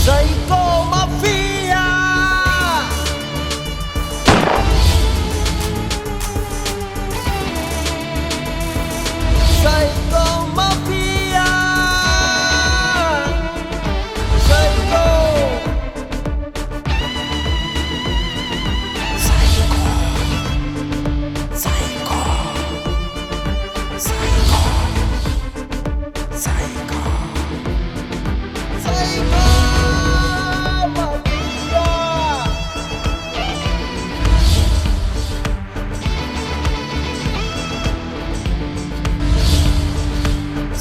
Psycho Mafia. Psycho Mafia. Psycho. Psycho. Psycho. Psycho. Psycho Mafia.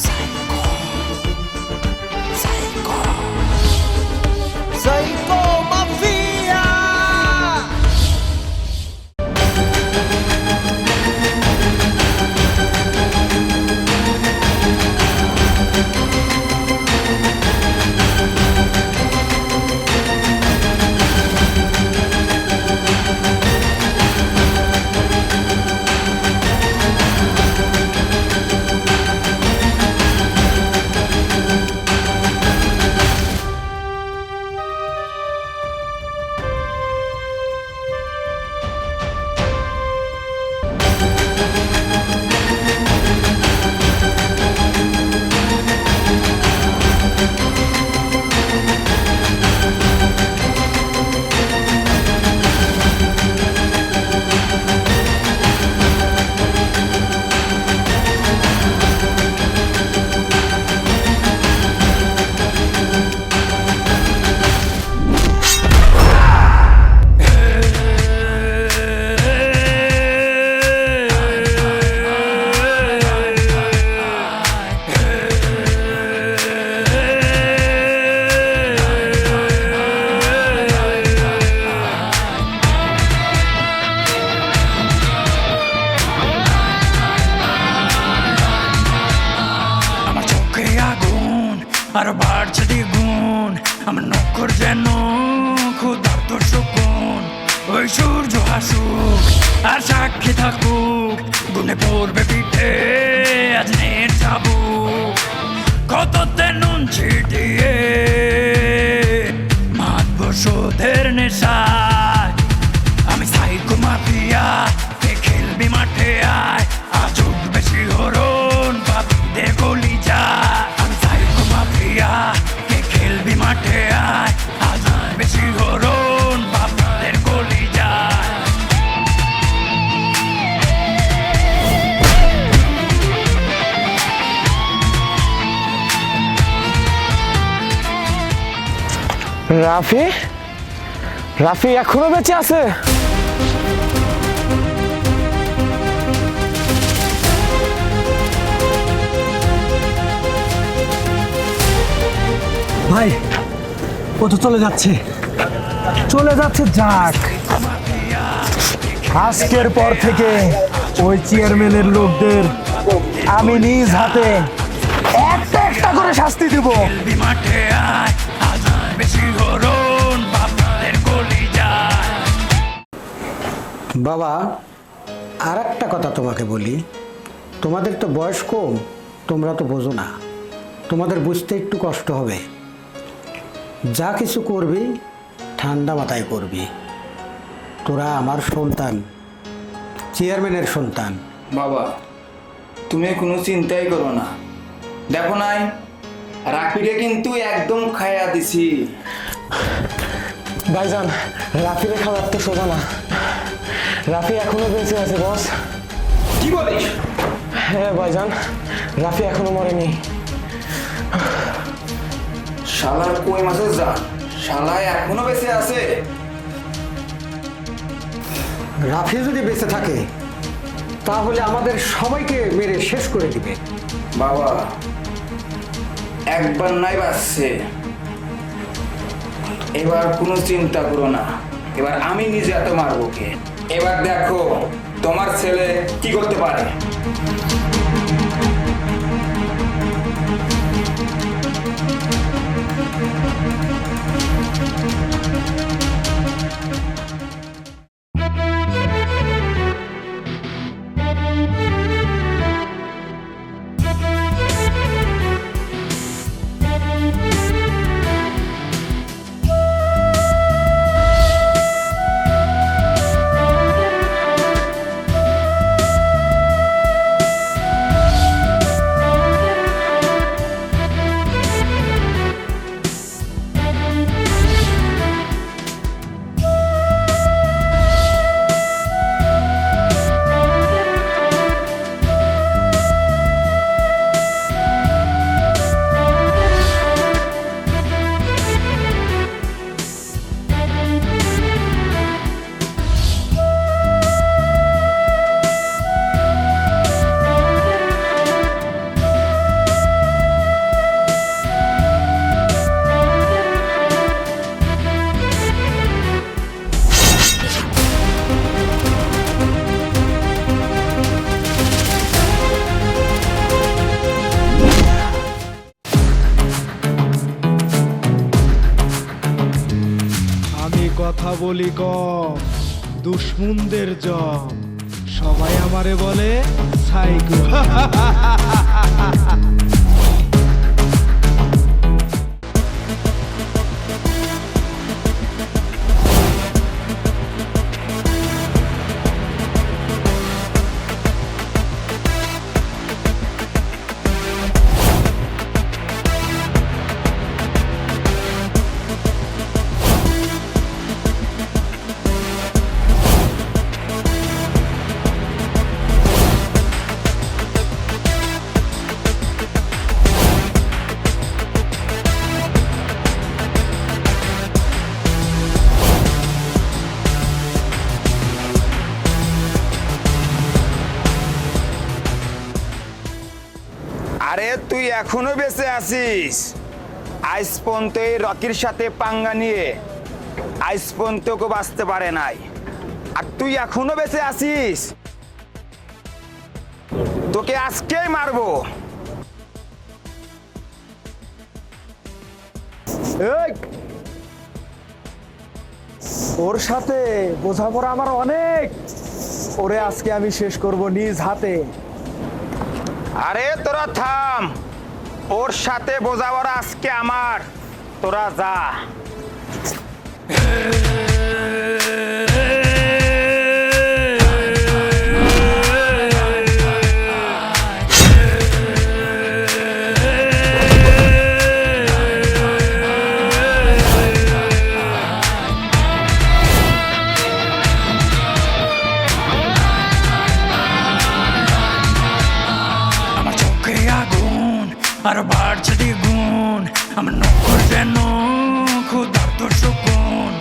Psycho. Psycho. Psycho Mafia. আমার চোখে আগুন আর বাড়ছে দ্বিগুণ আমার নখর যেন ক্ষুধার্ত শকুন ওই সূর্য হাসুক আর সাক্ষী থাকুক গুনে পড়বে পিঠে আজ নের চাবুক কততে নুন ছিটিয়ে মাতব সুদের নেশায় আমি সাইকো মাফিয়া কে খেলবি মাঠে আয় আজ উঠবে শিহরণ পাপিদের গলি যায় আমি সাইকো মাফিয়া কে খেলবি মাঠে আয় আজ উঠবে শিহরণ পাপিদের গলি যায় রাফি রাফি এখনো বেঁচে আছে? ভাই ও তো চলে যাচ্ছে যাক। আজকের পর থেকে ওই চেয়ারম্যানের লোকদের আমি নিজ হাতে একটা একটা করে শাস্তি দেব। খেলবি মাঠে আয় আজ উঠবে শিহরণ পাপিদের গলি যায় বাবা, আর একটা কথা তোমাকে বলি, তোমাদের তো বয়স কম, তোমরা তো বোঝো না, তোমাদের বুঝতে একটু কষ্ট হবে। যা কিছু করবি ঠান্ডা মাথায় করবি। তোরা আমার সন্তান, চেয়ারম্যানের সন্তান। বাবা, তুমি কোনো চিন্তাই করো না। দেখো নাই, রাফিকে কিন্তু একদম খাইয়া দিছি। ভাইজান, রাফিরে খাবার তো সোজা না। রাফি এখনো বেঁচে আছে বস। কি বলিস? হ্যাঁ ভাইজান, রাফি এখনো মরেনি। শালার কই মাসে যা, শালা এখনো বেঁচে আছে। রাফি যদি বেঁচে থাকে তাহলে আমাদের সবাইকে মেরে শেষ করে দিবে। বাবা, একবার নাই বাঁচছে, এবার কোনো চিন্তা করো না। এবার আমি নিজে এত মারবো কে। এবার দেখো তোমার ছেলে কি করতে পারে। বলি কম, দুশ্মনদের জম, সবাই আমারে বলে সাইকো। আরে তুই এখনো বেঁচে আছিস? আজ পর্যন্ত এই রকির সাথে পাঙ্গা নিয়ে আজ পর্যন্ত কেউ বাঁচতে পারে নাই, আর তুই এখনো বেঁচে আছিস? তোকে আজকেই মারবো। এই, ওর সাথে বোঝাপড়া আমার অনেক, ওরে আজকে আমি শেষ করব নিজ হাতে। আরে তোরা থাম, ওর সাথে বোঝাপড়া আজকে আমার, তোরা যা। আমার চোখে আগুন আর বাড়ছে দ্বিগুণ, আমার নখর যেন ক্ষুধার্ত শকুন।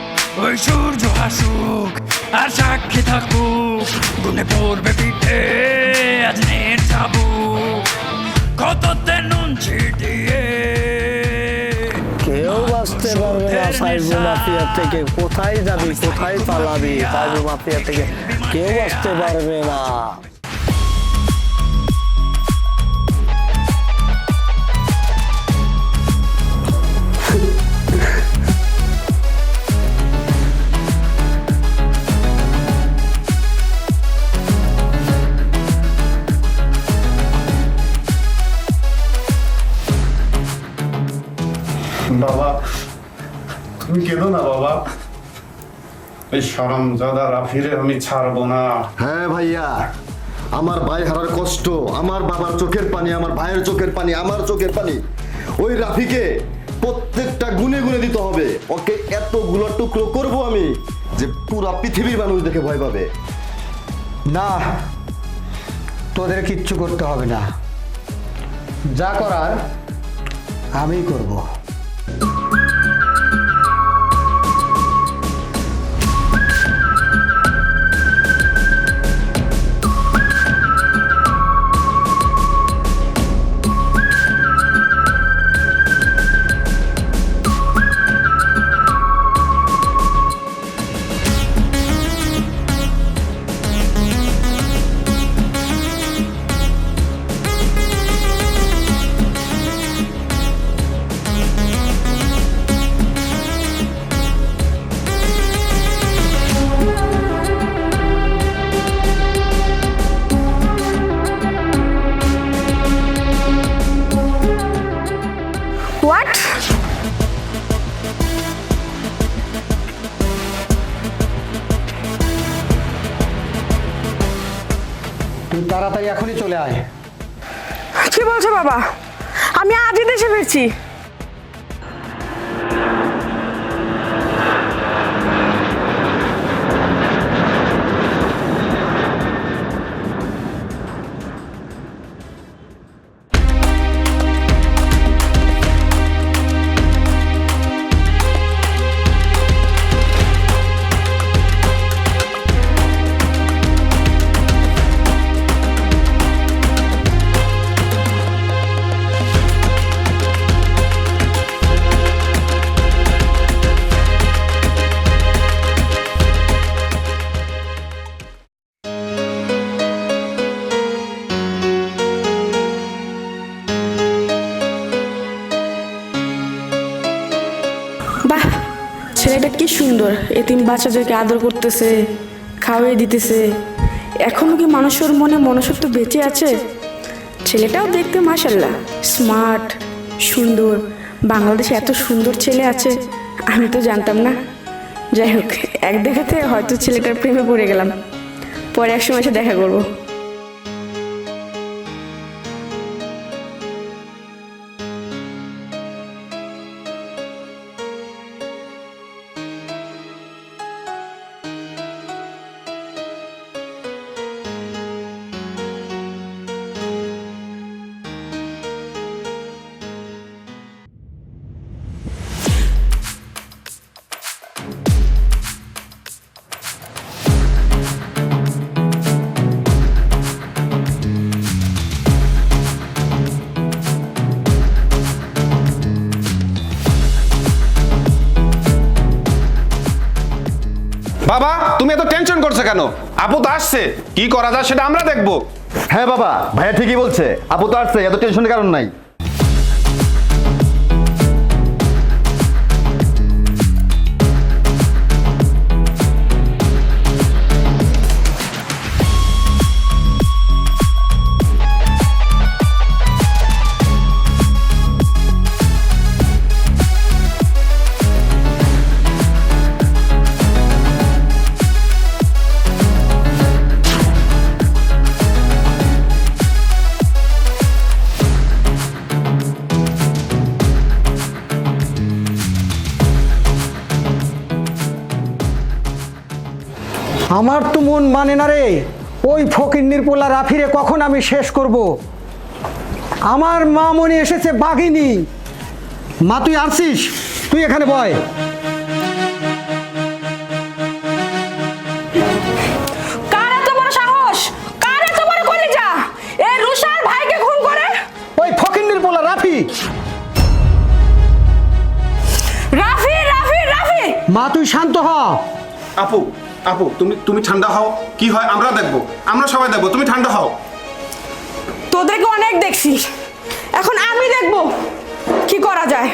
ওই সূর্য হাসুক আর সাক্ষী থাকুক, গুনে পড়বে পিঠে আজ নের চাবুক, কততে নুন ছিটিয়ে। কেউ বাঁচতে পারবে না সাইবো মাফিয়া থেকে। কোথায় যাবি, কোথায় পালাবি? সাইবো মাফিয়া থেকে কেউ বাঁচতে পারবে না। বাবা, তুমি কেঁদো না বাবা। এই শরমজাদা রাফিরে আমি ছাড়বো না। হ্যাঁ ভাইয়া, আমার ভাই হারার কষ্ট, আমার বাবার চোখের পানি, আমার ভাইয়ের চোখের পানি, আমার চোখের পানি, ওই রাফিকে প্রত্যেকটা গুনে গুনে দিতে হবে। ওকে এতগুলো টুকরো করব আমি যে পুরা পৃথিবীর মানুষ দেখে ভয় পাবে। না, তোদের কিচ্ছু করতে হবে না, যা করার আমি করব। হোয়াট? তুই তাড়াতাড়ি এখনই চলে আয়। কি বলছো বাবা? আমি আজই দেশে ফিরছি। কি সুন্দর, এতিম বাচ্চাদেরকে আদর করতেছে, খাওয়াই দিতেছে। এখনো কি মানুষের মনে মনুষ্যত্ব বেঁচে আছে? ছেলেটাও দেখতে মাশাআল্লাহ স্মার্ট, সুন্দর। বাংলাদেশে এত সুন্দর ছেলে আছে আমি তো জানতাম না। যাই হোক, এক দেখাতে হয়তো ছেলেটার প্রেমে পড়ে গেলাম, পরে এক সময় এসে দেখা করবো। বাবা তুমি এত টেনশন করছো কেন? আপু তো আসছে, কি করা যায় সেটা আমরা দেখবো। হ্যাঁ বাবা, ভাইয়া ঠিকই বলছে, আপু তো আসছে, এত টেনশনের কারণ নাই। আমার তো মন মানে না রে, ওই ফকিন্নির পোলা রাফিরে কখন আমি শেষ করব। আমার মা মনে এসেছে বাঘিনী। মা তুই আসছিস, তুই এখানে বয়। কার এত বড় সাহস, কার এত বড় কলিজা, এই রুশার ভাইকে খুন করে? ওই ফকিন্নির পোলা রাফি। রাফি রাফি রাফি! মা তুই শান্ত হ। আপু আপু তুমি ঠান্ডা হও, কি হয় আমরা দেখবো, আমরা সবাই দেখবো, তুমি ঠান্ডা হও। তোদেরকে অনেক দেখছি, এখন আমি দেখবো কি করা যায়।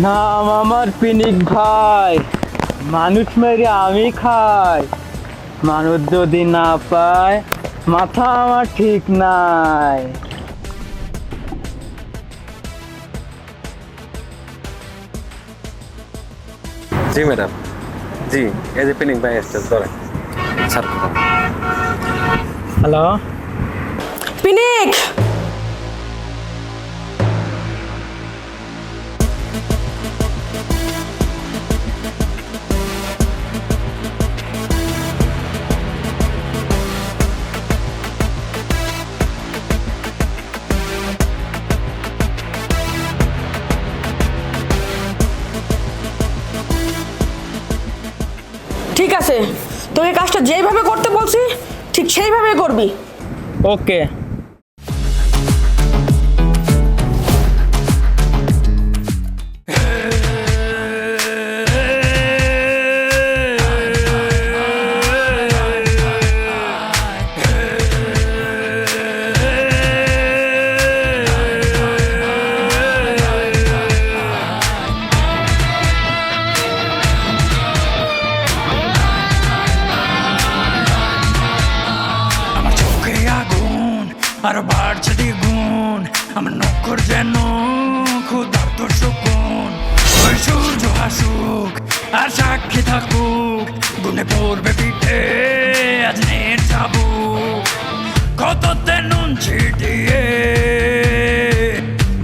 নাম আমার পিনিক ভাই, মানুষ মেরে আমি খাই। মানুষ যদি না পায়, মাথা আমার ঠিক নাই। জি ম্যাডাম, জি এই যে পিনিক ভাই আসছে, ধরেন স্যার। হ্যালো পিনিক, ঠিক আছে, তোকে কাজটা যেইভাবে করতে বলছি ঠিক সেইভাবে করবি। ওকে। আরো বাড়ছে দ্বিগুণ, আমার নখর যেন ক্ষুধার্ত শকুন। ওই সূর্য হাসুক আর সাক্ষী থাকুক, আগুনে পড়বে পিঠে আজ নের যাবো কততে নুন ছিটিয়ে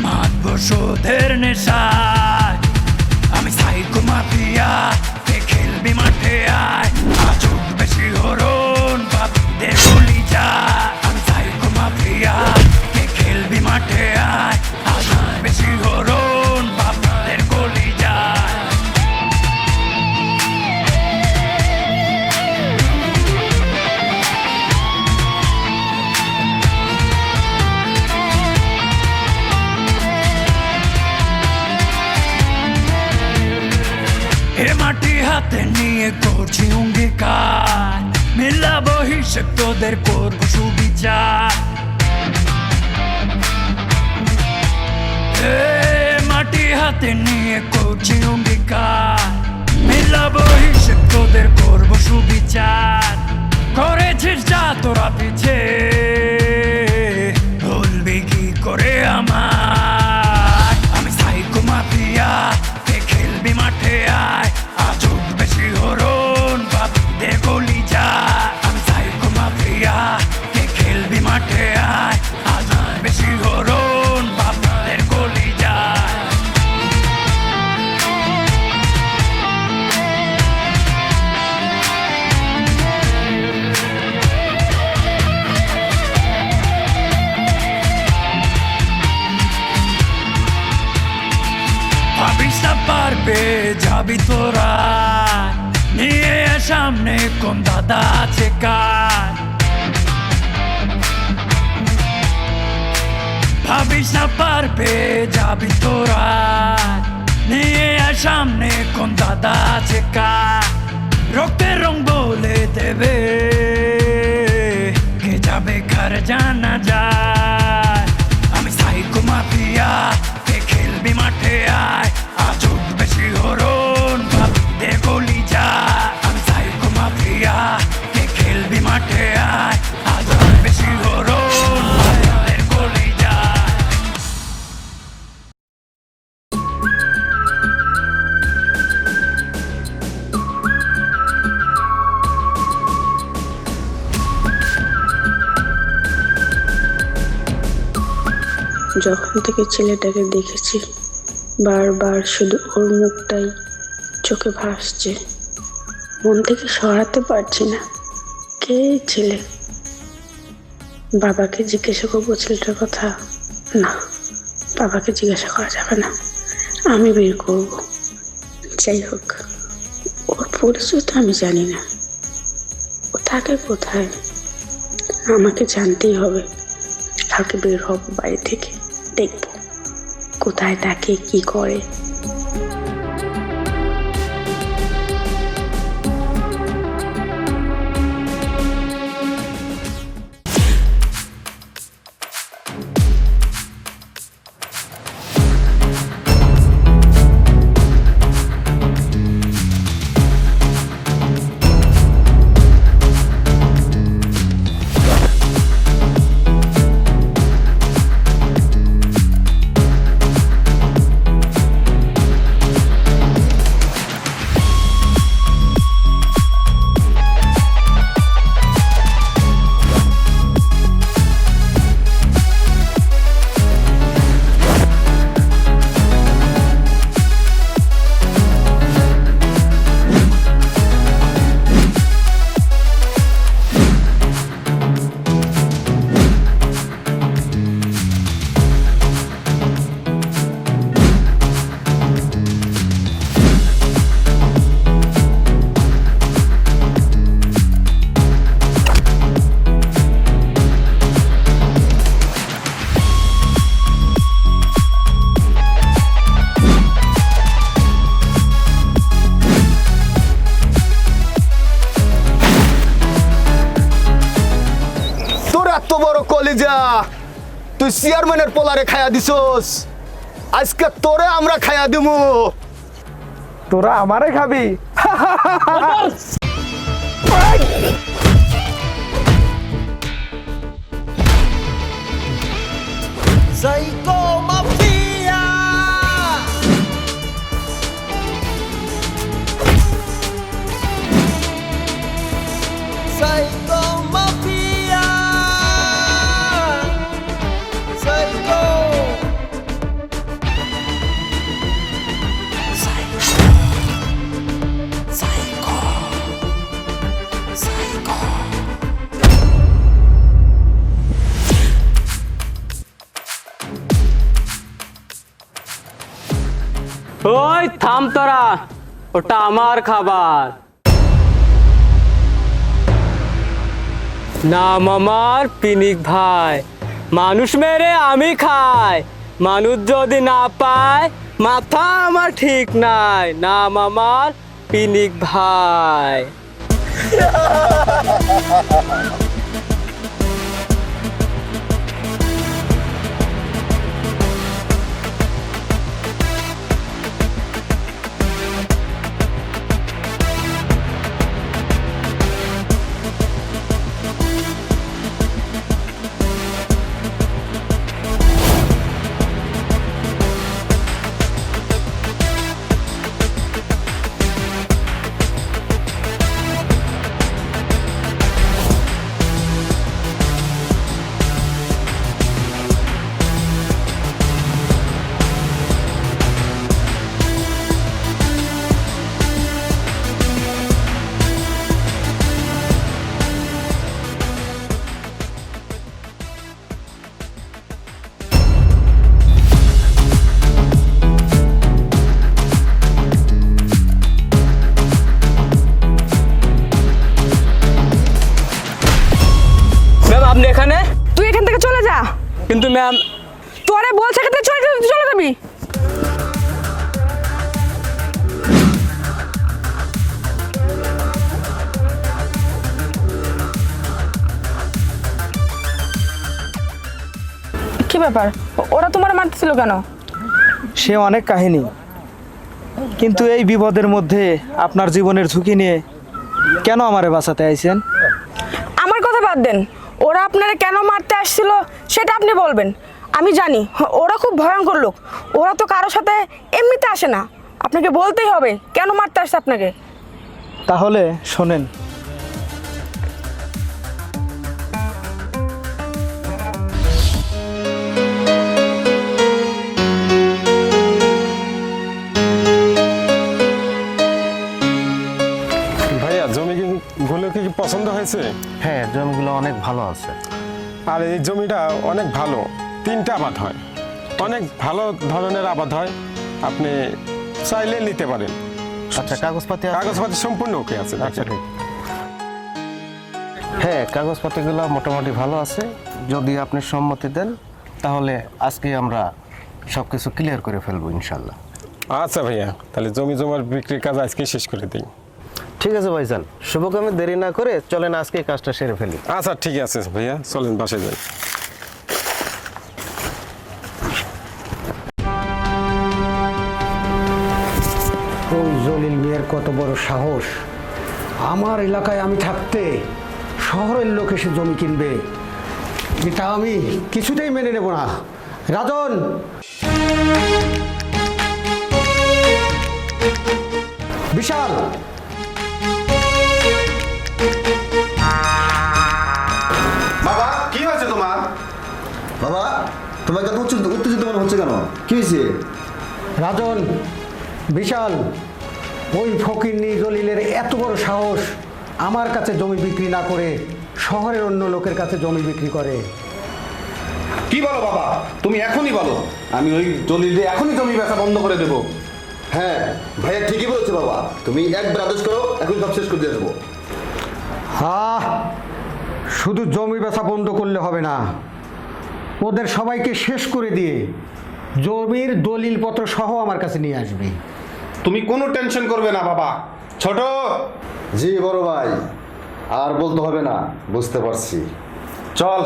মাতব সুদের নেশায় আমি সাইকো মাফিয়া কে খেলবি মাঠে আয় আজ উঠবে শিহরণ বাপিদের গলি যায় আমি সাইকো মাফিয়া কে খেলবি মাঠে আয় আজ উঠবে শিহরণ বাপিদের গলি যায় এ মাটি হাতে নিয়ে করছি অঙ্গীকার মিলাবো হিসেব তোদের করবো সুবিচার এ মাটি হাতে নিয়ে করছি অঙ্গীকার মিলাবো হিসেব তোদের করবো সুবিচার করেছিস যা তোরা পিছে ভুলবি কি করে আমার আমি সাইকো মাফিয়া কে খেলবি মাঠে আয় আজ উঠবে শিহরণ বাপিদের গলি যায় আমি সাইকো মাফিয়া কে খেলবি মাঠে আয় আজ উঠবে শিহরণ বাপিদের গলি যায় ভাবিস না পারবে যাবি তোরা নিয়ে সামনে কোন দাদা আছে কার ভাবিস না পারবে যাবি তোরা নিয়ে সামনে কোন দাদা আছে কার রক্তের রং বলে দেবে কে যাবে ঘর জানা যায় আমি সাইকো মাফিয়া কে খেলবি মাঠে আয় আজ উঠবে শিহরণ বাপিদের গলি যায় আমি সাইকো মাফিয়া কে খেলবি মাঠে আয় আজ উঠবে শিহরণ বাপিদের গলি যায় যখন থেকে ছেলেটাকে দেখেছি বারবার শুধু ওর মুখটাই চোখে ভাসছে, মন থেকে সরাতে পারছি না। কে এই ছেলে? বাবাকে জিজ্ঞাসা করবো ছেলেটার কথা? না, বাবাকে জিজ্ঞাসা করা যাবে না, আমি বের করব। যাই হোক, ওর পরিচয় তো আমি জানি না, ও থাকে কোথায় আমাকে জানতেই হবে। কালকে বের হব বাড়ি থেকে, দেখব কোথায় থাকে, কি করে। এত বড় কলিজা, তুই চেয়ারম্যানের পোলারে খায়া দিছস, আজকে তোরে আমরা খায়া দিমু। তোরা আমারে খাবি? Psycho Mafia. ওই থাম তোরা, ওটা আমার খাবার। নাম আমার পিনিক ভাই, মানুষ মেরে আমি খাই, মানুষ যদি না পায় মাথা আমার ঠিক নাই। নাম আমার পিনিক ভাই। ম্যাম আপনি এখানে? তুই এখান থেকে চলে যা। কিন্তু ম্যাম, তোরে বলছে এখান থেকে চলে যাবি। কি ব্যাপার, ওরা তোমার মারতেছিল কেন? সে অনেক কাহিনী, কিন্তু এই বিপদের মধ্যে আপনার জীবনের ঝুঁকি নিয়ে কেন আমারে বাঁচাতে আইছেন? আমার কথা বাদ দেন, ওরা আপনারা কেন মারতে আসছিল সেটা আপনি বলবেন। আমি জানি ওরা খুব ভয়ঙ্কর লোক, ওরা তো কারোর সাথে এমনিতে আসে না। আপনাকে বলতেই হবে কেন মারতে আসছে আপনাকে। তাহলে শোনেন। ভাইয়া জমিগুলো কি পছন্দ হয়েছে? হ্যাঁ, জমিগুলো অনেক ভালো আছে। আর এই জমিটা অনেক ভালো, 3টা আবাদ হয়, অনেক ভালো ধরনের আবাদ হয়, আপনি চাইলে নিতে পারেন। আচ্ছা, কাগজপাতি কাগজপাতি সম্পূর্ণ ওকে আছে। আচ্ছা ঠিক। হ্যাঁ, কাগজপাতিগুলো মোটামুটি ভালো আছে। যদি আপনি সম্মতি দেন তাহলে আজকে আমরা সব কিছু ক্লিয়ার করে ফেলবো ইনশাল্লাহ। আচ্ছা ভাইয়া, তাহলে জমি জমার বিক্রির কাজ আজকে শেষ করে দিই। ঠিক আছে ভাইজান, শুভকামে দেরি না করে চলেন আজকে কাজটা সেরে ফেলি। আচ্ছা ঠিক আছে ভাইয়া, চলেন বাসায় যাই। ওই জলিল মিয়ার কত বড় সাহস! আমার এলাকায় আমি থাকতে শহরের লোক এসে জমি কিনবে, এটা আমি কিছুতেই মেনে নেব না। রাজন, বিশাল, বাবা কি হয়েছে তোমার? বাবা তোমাকে এত উত্তেজিত মনে হচ্ছে কেন? কি হয়েছে? রাজন, বিশাল, ওই ফকিন্নি জলিলের এত বড় সাহস আমার কাছে জমি বিক্রি না করে শহরের অন্য লোকের কাছে জমি বিক্রি করে। কি বলো বাবা? তুমি এখনই বলো, আমি ওই জলিলে এখনই জমি বেচা বন্ধ করে দেবো। হ্যাঁ ভাইয়া ঠিকই বলছে বাবা, তুমি একবার আদেশ করো, এখন সব শেষ করে দিয়ে আসবো। হ্যাঁ, শুধু জমি বেচা বন্ধ করলে হবে না, ওদের সবাইকে শেষ করে দিয়ে জমির দলিলপত্র সহ আমার কাছে নিয়ে আসবে। তুমি কোনো টেনশন করবে না বাবা। ছোট, জি বড় ভাই, আর বলতে হবে না, বুঝতে পারছি। চল।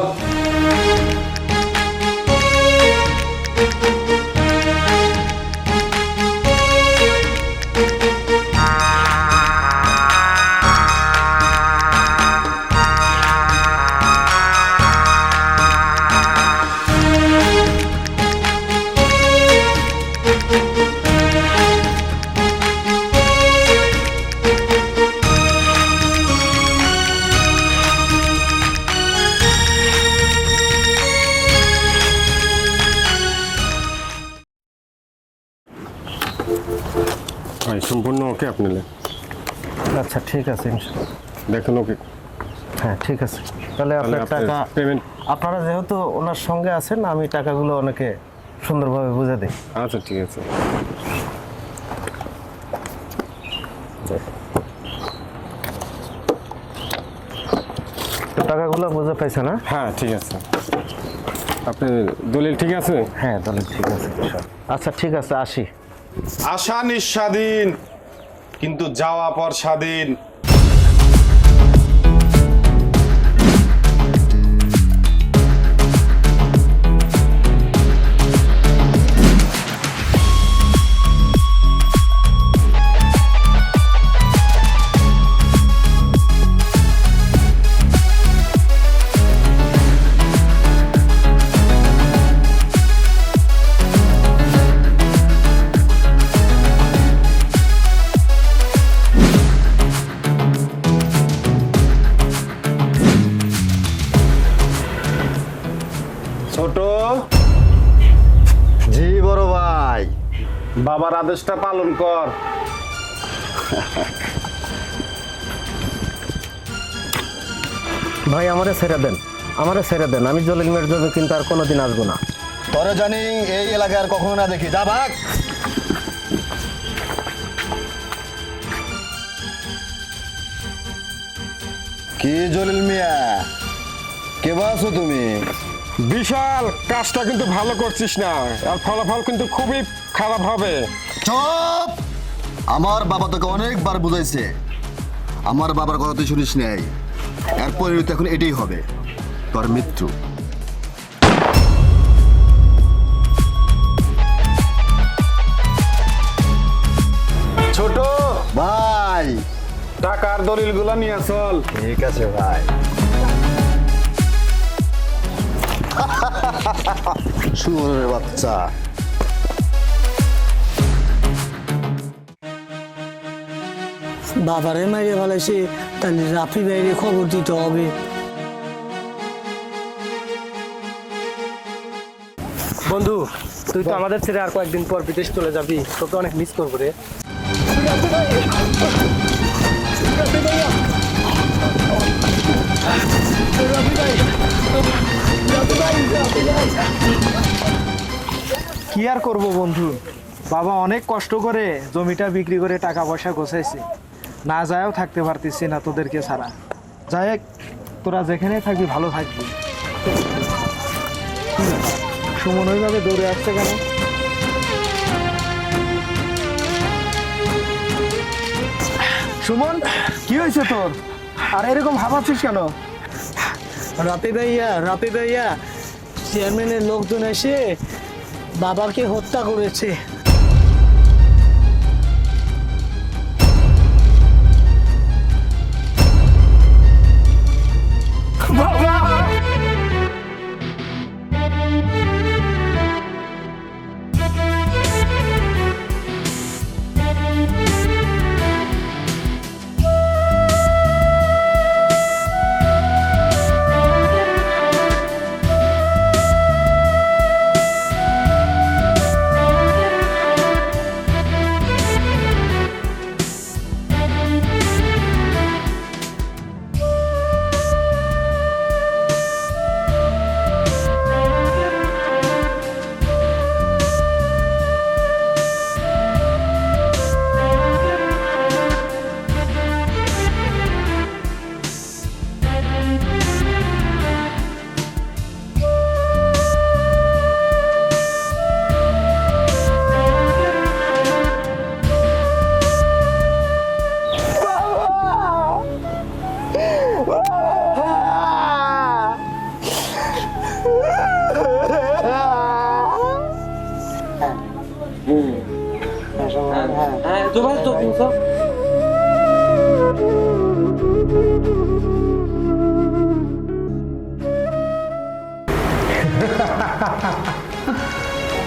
ভাই সম্পূর্ণ ওকে আপনি আচ্ছা ঠিক আছে, দেখুন ওকে। হ্যাঁ ঠিক আছে, তাহলে আপনার টাকা পেমেন্ট। আপনারা যেহেতু ওনার সঙ্গে আছেন, আমি টাকাগুলো ওনাকে সুন্দরভাবে বুঝে দিই। আচ্ছা ঠিক আছে। টাকাগুলো বুঝে পাইছে না? হ্যাঁ ঠিক আছে। আপনি দলিল ঠিক আছে? হ্যাঁ তাহলে ঠিক আছে। আচ্ছা ঠিক আছে, আসি। আশা নিঃস্বাধীন কিন্তু যাওয়া পর স্বাধীন। ছোট, জি বড় ভাই। বাবার আদেশটা পালন কর। ভাই আমারে ছেড়ে দেন, আমারে ছেড়ে দেন। আমি জলিল মিয়ার জন্য কিন্তু আর কোনোদিন আসবো না। তোরে জানি এই এলাকায় আর কখনো না দেখি, যা ভাগ। কি জলিল মিয়া, কে আছো তুমি? বিশাল, কাজটা কিন্তু ভালো করছিস না, আর ফলাফল কিন্তু খুবই খারাপ হবে। চুপ! আমার বাবা তোকে অনেকবার বুঝাইছে, আমার বাবার কথা তুই শুনিস নাই। এর পরিণতি এখন এটাই হবে, তোর মৃত্যু। ছোট ভাই টাকার দলিলগুলো নিয়ে চল। ঠিক আছে ভাই। শুয়োরের বাচ্চা। বাবারে মাইরে ফেলাইছে, তাহলে রাফি বাইরে খবর দিতে হবে। বন্ধু, তুই তো আমাদের ছেড়ে আর কয়েকদিন পর বিদেশ চলে যাবি, তোকে অনেক মিস করবো রে। কি আর করব বন্ধু, বাবা অনেক কষ্ট করে জমিটা বিক্রি করে টাকা পয়সা গোছাইছে, না যায়ও থাকতে পারতেছি না তোদেরকে ছাড়া। যাই হোক, তোরা যেখানে থাকবি ভালো থাকবি। সুমন ওইভাবে দৌড়ে আসছে কেন? সুমন, কি হয়েছে তোর? আর এরকম ভাবাচ্ছিস কেন? রাফি ভাইয়া, চেয়ারম্যানের লোকজন এসে বাবাকে হত্যা করেছে।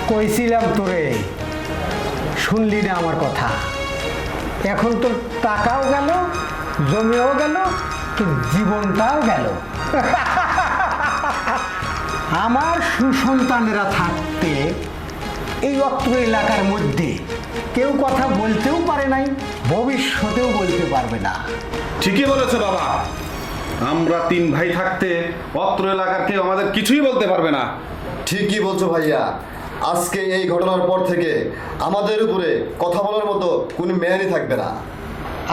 কইছিলাম তোরে, শুনলি না আমার কথা? এখন তোর টাকাও গেল, জমিও গেল, তোর জীবনটাও গেল। আমার সুসন্তানেরা থাকতে এই অত্র এলাকার মধ্যে কেউ কথা বলতেও পারে নাই, ভবিষ্যতেও বলতে পারবে না। ঠিকই বলেছে বাবা, আমরা তিন ভাই থাকতে অত্র এলাকার কেউ আমাদের কিছুই বলতে পারবে না। ঠিকই বলছো ভাইয়া। আজকে এই ঘটনার পর থেকে আমাদের উপরে কথা বলার মতো কোনো মেয়ারই থাকবে না।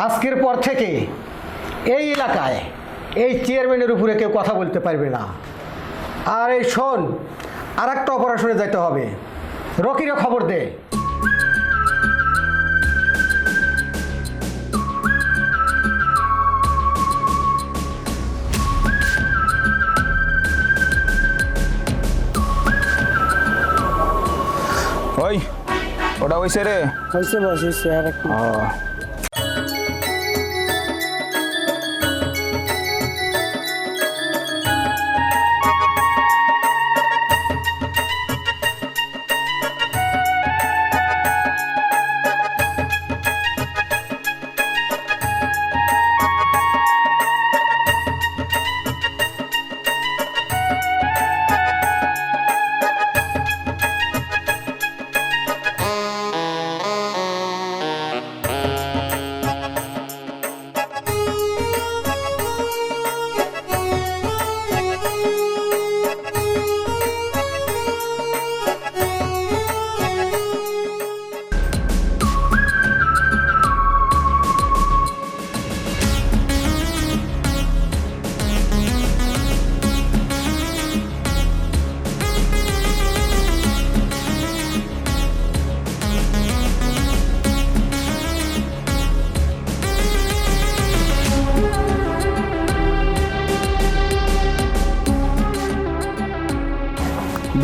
আজকের পর থেকে এই এলাকায় এই চেয়ারম্যানের উপরে কেউ কথা বলতে পারবে না। আর এই শোন, আর একটা অপারেশনে যেতে হবে, রকিরে খবর দে। ওই ওটা হইছে রে। হয়েছে বস, হয়েছে আর একটু।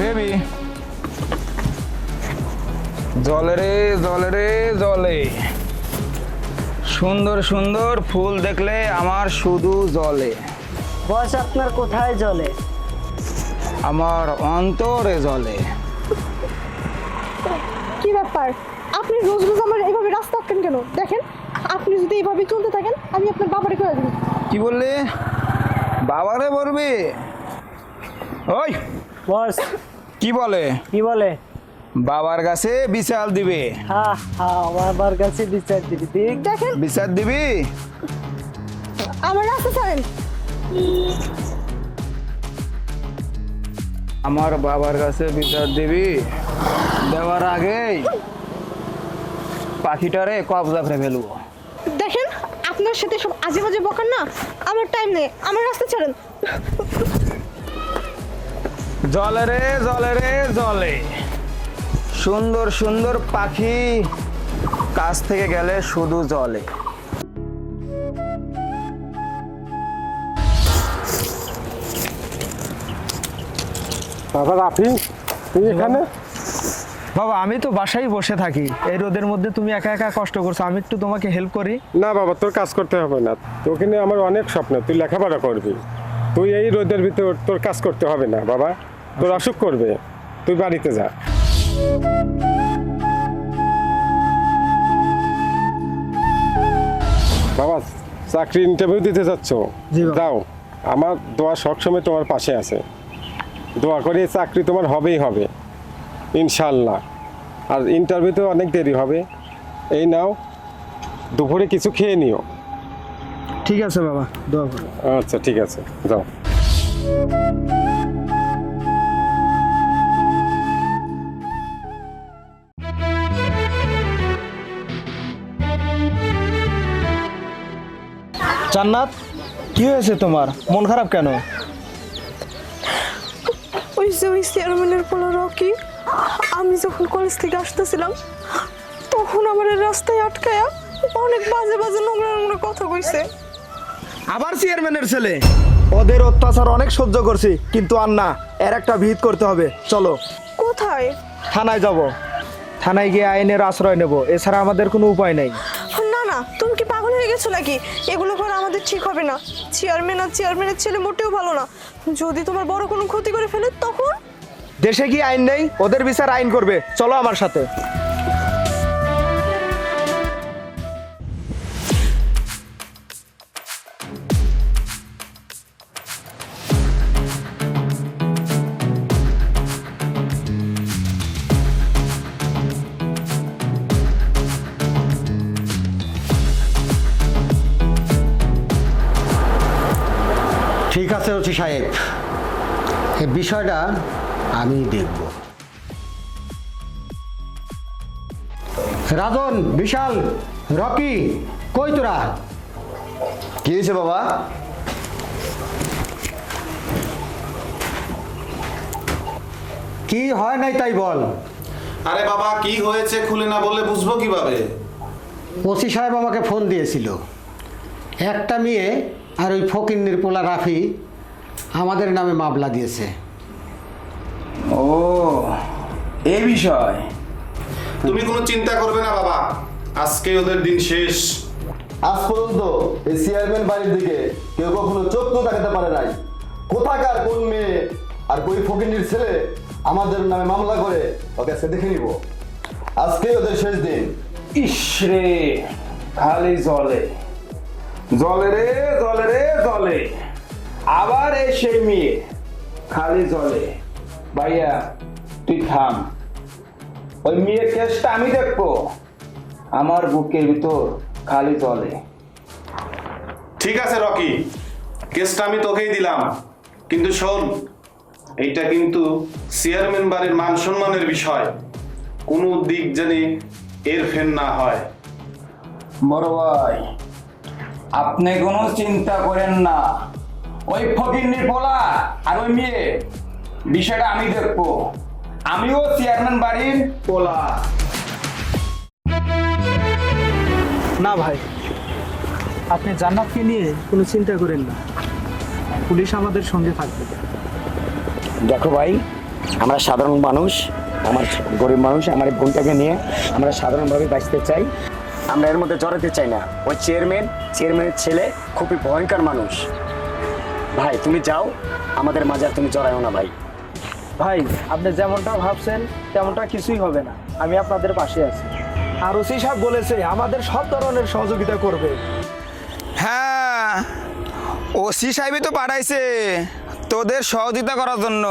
বেবি, জলে রে জলে রে জলে, সুন্দর সুন্দর ফুল দেখলে আমার শুধু জলে। বস আপনার কোথায় জ্বলে? আমার অন্তরে জলে। কি ব্যাপার, আপনি রোজ রোজ আমার এইভাবে রাস্তা আটকেন কেন? দেখেন, আপনি যদি এইভাবে চলতে থাকেন আমি আপনার বাবারে করে দেব। কি বললে? বাবারে বলবি? ওই বস কি বলে? কি বলে? বাবার কাছে বিচার দিবে। হ্যাঁ হ্যাঁ, বাবার কাছে বিচার দিবি। ঠিক দেখেন, বিচার দিবি? আমার রাস্তা ছাড়েন। আমার বাবার কাছে বিচার দিবি? দেওয়ার আগেই পাখিটারে কবজা করে ফেলবো। দেখেন, আপনার সাথে সব আজে বাজে বকার না আমার টাইম নেই, আমার রাস্তা ছাড়েন। জলে রে জলে রে জলে, সুন্দর সুন্দর পাখি কাছ থেকে গেলে শুধু জলে। বাবা রাফি, তুই এখানে? বাবা আমি তো বাসায় বসে থাকি, এই রোদের মধ্যে তুমি একা একা কষ্ট করছো, আমি একটু তোমাকে হেল্প করি। না বাবা, তোর কাজ করতে হবে না। তোকে নিয়ে আমার অনেক স্বপ্ন, তুই লেখাপড়া করবি। তুই এই রোদের ভিতর তোর কাজ করতে হবে না বাবা, তোর অসুখ করবে। তুই বাড়িতে যা। বাবা চাকরি ইন্টারভিউ দিতে যাচ্ছ? জি বাবা। দাও, আমার দোয়া সবসময় তোমার পাশে আছে। দোয়া করি চাকরি তোমার হবেই হবে ইনশাল্লাহ। আর ইন্টারভিউতে অনেক দেরি হবে। এই নাও, দুপুরে কিছু খেয়ে নিও। ঠিক আছে বাবা, দোয়া করো। আচ্ছা ঠিক আছে, যাও। জান্নাত, কি হয়েছে তোমার? মন খারাপ কেন? ওই চেয়ারম্যানের পোলা রকি, আমি যখন কলেজ থেকে আসতেছিলাম তখন আমার রাস্তায় আটকায়া অনেক বাজে বাজে নোংরা নোংরা কথা কইছে। আবার চেয়ারম্যানের ছেলে? ওদের অত্যাচার অনেক সহ্য করছি, কিন্তু আর না, এর একটা ভিত করতে হবে। চলো। কোথায়? থানায় যাব, থানায় গিয়ে আইনের আশ্রয় নেব, এছাড়া আমাদের কোনো উপায় নেই। না না, তুমি কি পাগল হয়ে গেছো নাকি? এগুলো করে আমাদের ঠিক হবে না। চেয়ারম্যান আর চেয়ারম্যানের ছেলে মোটেও ভালো না। যদি তোমার বড় কোনো ক্ষতি করে ফেলে তখন? দেশে কি আইন নেই? ওদের বিচার আইন করবে। চলো আমার সাথে। ঠিক আছে ওসি সাহেব, এই বিষয়টা আমি দেখব। রাজন, বিশাল, রকি, কই তোরা? কি হয়েছে বাবা? কি হয় নাই তাই বল। আরে বাবা কি হয়েছে খুলে না বললে বুঝবো কিভাবে? ওসি সাহেব আমাকে ফোন দিয়েছিল। একটা মেয়ে আর ওই ফকিন্নির পোলা রাফি আমাদের নামে মামলা দিয়েছে। ও এই বিষয়। তুমি কোনো চিন্তা করবে না বাবা, আজকে ওদের দিন শেষ। আজ পর্যন্ত এই চেয়ারম্যান বাড়ির দিকে কেউ কখনো চোখ তো দেখাতে পারে নাই। কোথাকার কোন মেয়ে আর কোন ফকিন্নির ছেলে আমাদের নামে মামলা করে ওকে আজকে দেখে নিব। আজকে ওদের শেষ দিন। ইসরে খালি জলে জলে রে জলে রে জলে, আবার এই সেই মেয়ে খালি জলে। ভাইয়া তুই থাম, ওই মেয়ের কেসটা আমি দেখবো। আমার বুকের ভিতর খালি জলে। ঠিক আছে রকি, কেসটা আমি তোকেই দিলাম, কিন্তু শোন, এইটা কিন্তু চেয়ারম্যান বাড়ির মান সম্মানের বিষয়। কোনো দিক জানি এর ফের না হয়। বড় ভাই আপনি কোনো চিন্তা করেন না, ওই ফকিন্নির পোলা আর ওই মেয়ে বিষয়টা আমি দেখবো। আমিও চেয়ারম্যান বাড়ির পোলা। না ভাই, আপনি জান্নাতকে নিয়ে কোনো চিন্তা করেন না, পুলিশ আমাদের সঙ্গে থাকবে। দেখো ভাই, আমরা সাধারণ মানুষ, আমার গরিব মানুষ, আমার এই বোনটাকে নিয়ে আমরা সাধারণভাবে বাঁচতে চাই। আমরা এর মধ্যে জড়াতে চাই না। ওই চেয়ারম্যানের ছেলে খুবই ভয়ঙ্কর মানুষ। ভাই তুমি যাও, আমাদের মাঝে আর তুমি জড়াইও না ভাই। ভাই আপনি যেমনটা ভাবছেন তেমনটা কিছুই হবে না, আমি আপনাদের পাশে আছি। আর ওসি সাহেব বলেছে আমাদের সব ধরনের সহযোগিতা করবে। হ্যাঁ, ওসি সাহেবই তো পাঠাইছে তোদের সহযোগিতা করার জন্য।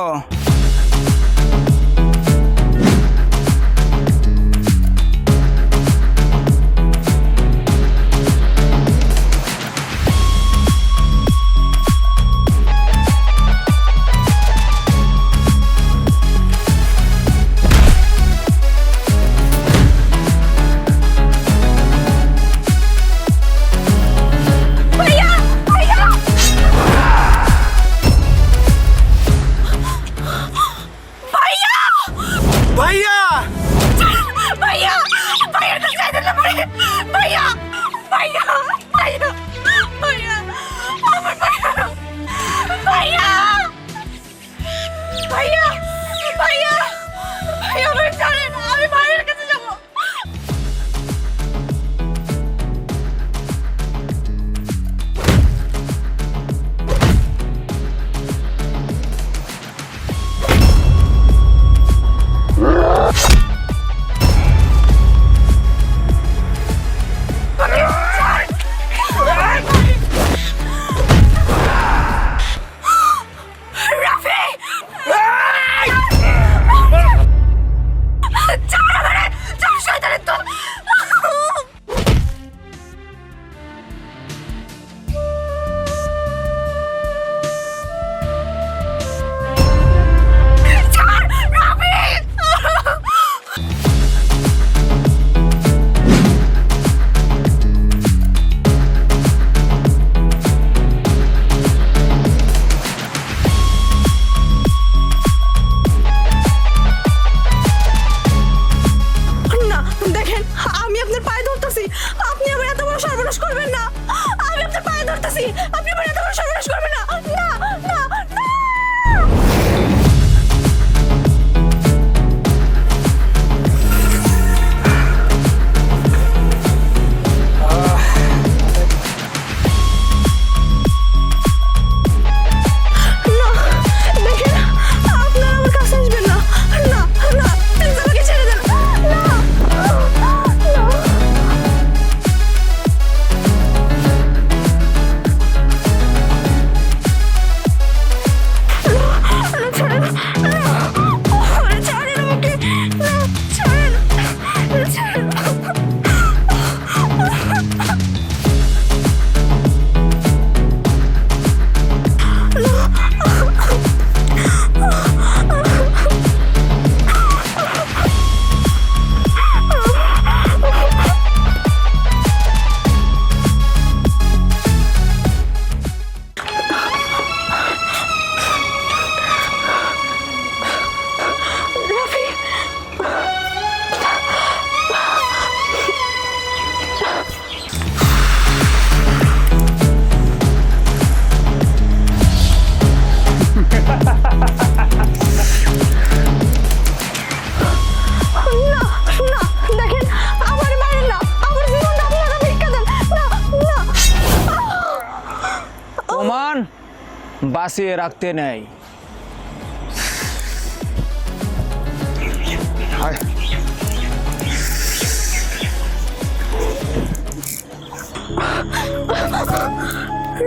বাঁচিয়ে রাখতে নেই।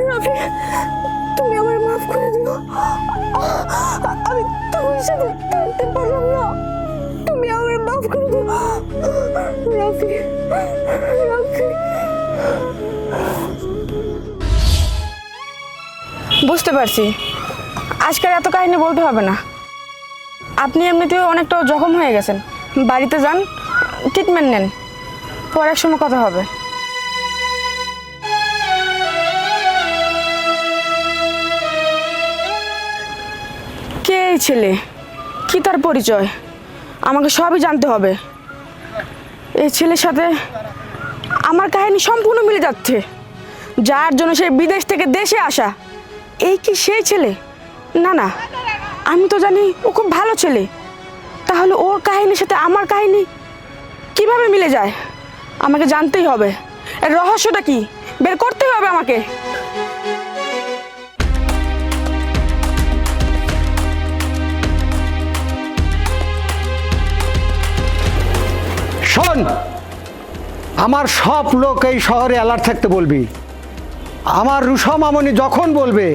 রাফি, তুমি আমার মাফ করে দিও। আমি তোমার সাথে থাকতে পারলাম না, তুমি আমার মাফ করে দিও। রাফি, রাফি। বুঝতে পারছি, আজকের এত কাহিনী বলতে হবে না। আপনি এমনিতেও অনেকটা জখম হয়ে গেছেন, বাড়িতে যান, ট্রিটমেন্ট নেন, পরে এক সময় কথা হবে। কে এই ছেলে, কি তার পরিচয়, আমাকে সবই জানতে হবে। এই ছেলের সাথে আমার কাহিনী সম্পূর্ণ মিলে যাচ্ছে, যার জন্য সে বিদেশ থেকে দেশে আসা। এই কি সেই ছেলে? না না, আমি তো জানি ও খুব ভালো ছেলে, তাহলে ওর কাহিনীর সাথে আমার কাহিনী কিভাবে মিলে যায়? আমাকে জানতেই হবে, এর রহস্যটা কি বের করতেই হবে আমাকে। শোন, আমার সব লোক এই শহরে অ্যালার্ট থাকতে বলবি। আমার রুষা মামনি যখন বলবে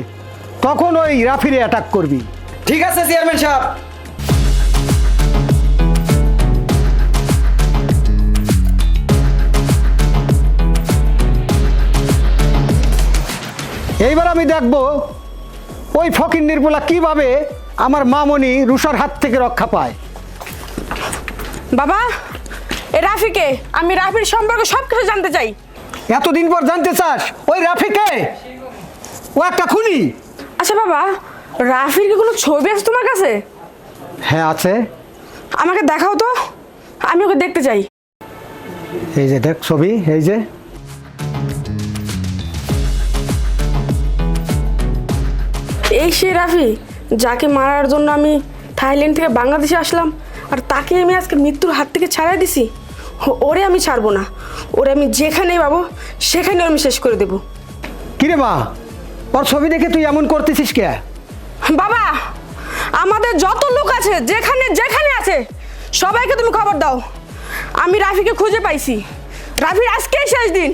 তখন ওই রাফিরে অ্যাটাক করবি। ঠিক আছে চেয়ারম্যান সাহেব। এইবার আমি দেখব ওই ফকির নির্মলা কিভাবে আমার মামনি রুষার হাত থেকে রক্ষা পায়। বাবা, এ রাফিকে, আমি রাফির সম্পর্কে সব কিছু জানতে চাই। এতদিন পর জানতে চাস ওই রাফিকে? ও একটা খুনি। আচ্ছা বাবা, রাফির কি কোনো ছবি আছে তোমার কাছে? হ্যাঁ আছে। আমাকে দেখাও তো, আমি ওকে দেখতে চাই। এই যে দেখ ছবি, এই যে। এই সেই রাফি যাকে মারার জন্য আমি থাইল্যান্ড থেকে বাংলাদেশে আসলাম, আর তাকে আমি আজকে মৃত্যুর হাত থেকে ছাড়াই দিছি। ওরে আমি ছাড়বো না, ওরে আমি যেখানেই পাবো সেখানে আমি শেষ করে দেবো। কিরে মা, ওর ছবি দেখে তুই এমন করতেছিস কে? বাবা, আমাদের যত লোক আছে যেখানে যেখানে আছে সবাইকে তুমি খবর দাও, আমি রাফিকে খুঁজে পাইছি। রাফির আজকেই শেষ দিন।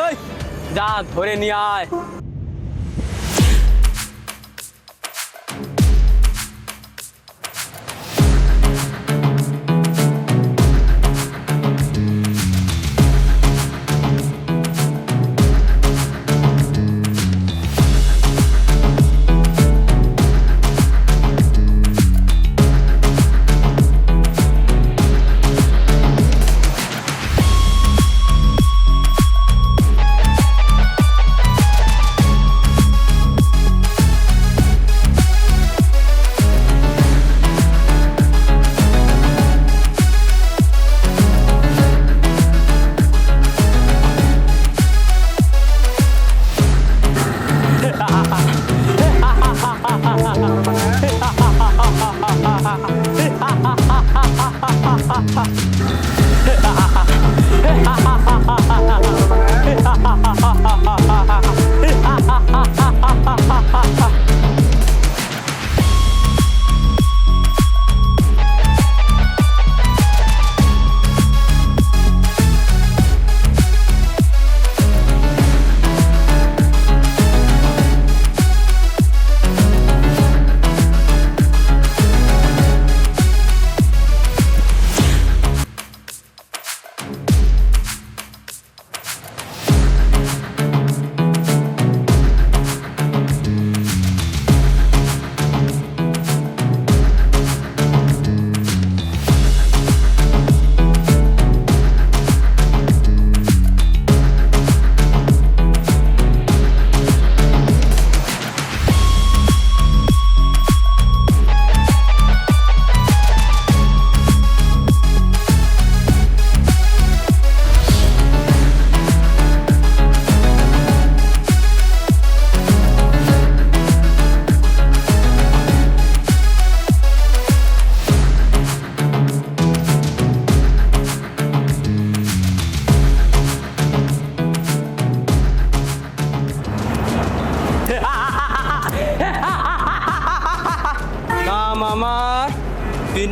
এই যা ধরে নিয়ে আয়।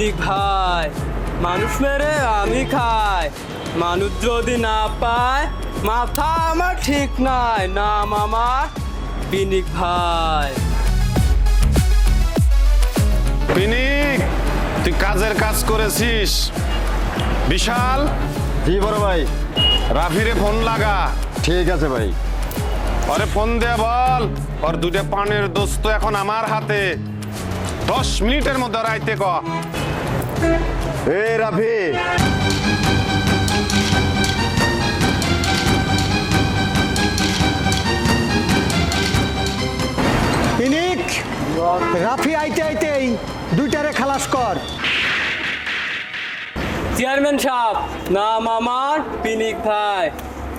পিনিক ভাই, মানুষ মেরে আমি খাই, মানুষ যদি না পায় মাথা আমার ঠিক নাই, নাম আমার পিনিক ভাই। পিনিক, তুই কাজের কাজ করেছিস। বিশাল, জি বড় ভাই। রাফিরে ফোন লাগা। ঠিক আছে ভাই। ওরে ফোন দে বল, ওর দুটো পানের দোস্ত এখন আমার হাতে, 10 মিনিটের মধ্যে রাইতে ক। এ রাফি, পিনিক, রাফি আইতে আইতেই দুইটারে খালাস কর। চেয়ারম্যান সাহেব, নাম আমার পিনিক ভাই,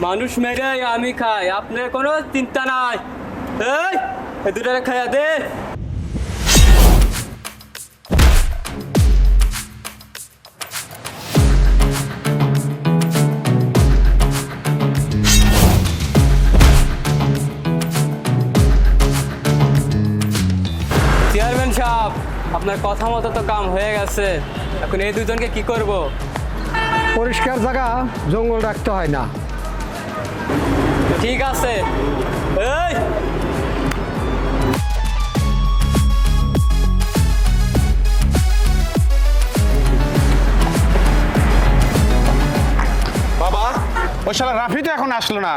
মানুষ মেরে আমি খাই, আপনার কোনো চিন্তা নাই। এই দুটারে খাইয়া দে। চেয়ারম্যান সাহেব, আপনার কথা মতো তো কাম হয়ে গেছে, এখন এই দুজনকে কি করব? পরিষ্কার জায়গা জঙ্গল রাখতে হয় না। ঠিক আছে। এই বাবা, ওই শালা রাফি তো এখন আসলো না।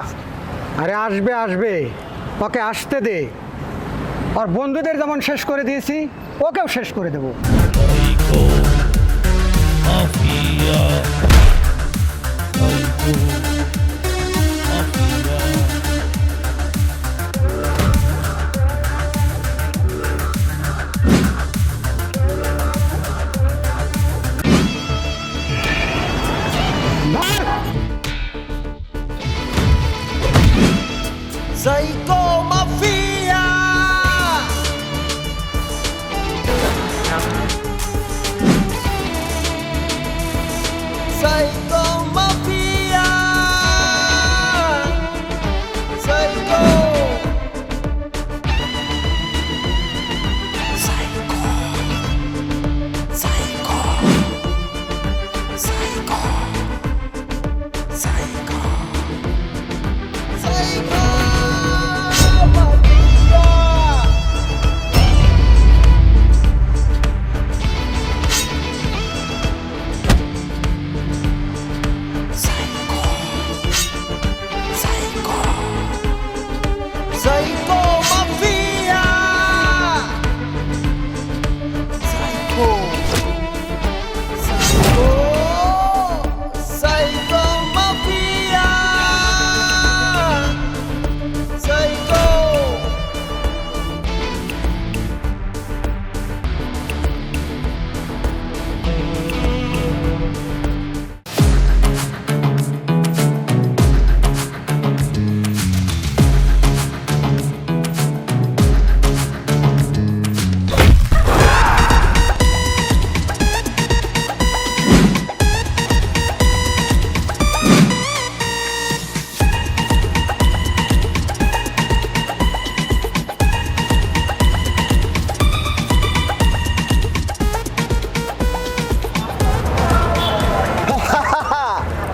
আরে আসবে আসবে, ওকে আসতে দে। আর বন্ধুদের যেমন শেষ করে দিয়েছি ওকেও শেষ করে দেবো। Psycho Mafia! Psycho Mafia! Psycho! Psycho Mafia! Psycho! Psycho! Psycho Mafia! Psycho!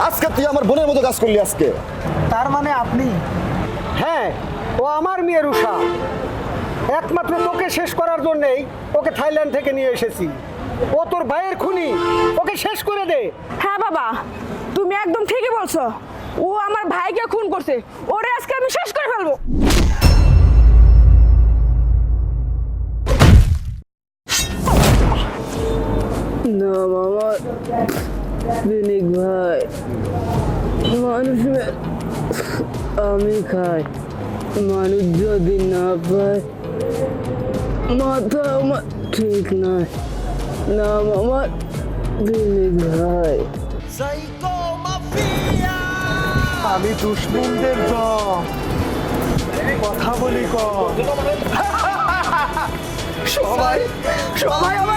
আজকে তুই আমার বোনের মতো কাজ করলি আজকে। তার মানে আপনি? হ্যাঁ, ও আমার মেয়ের উষা। একমাত্র তোকে শেষ করার জন্যেই ওকে থাইল্যান্ড থেকে নিয়ে এসেছি। ও তোর ভাইয়ের খুনি, ওকে শেষ করে দে। হ্যাঁ বাবা, তুমি একদম ঠিকই বলছো। ও আমার ভাইকে খুন করছে, ওরে আজকে আমি শেষ করে ফেলবো। না মামা, পিনিক ভাই, মানুষ আমি খাই, মানুষ যদি না পায় মাথা আমার ঠিক নাই, না মামা পিনিক ভাই। Psycho Mafia! আমি দুশ্মনদের দম, কথা বলি কম। সবাই সবাই আমার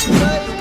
Psycho!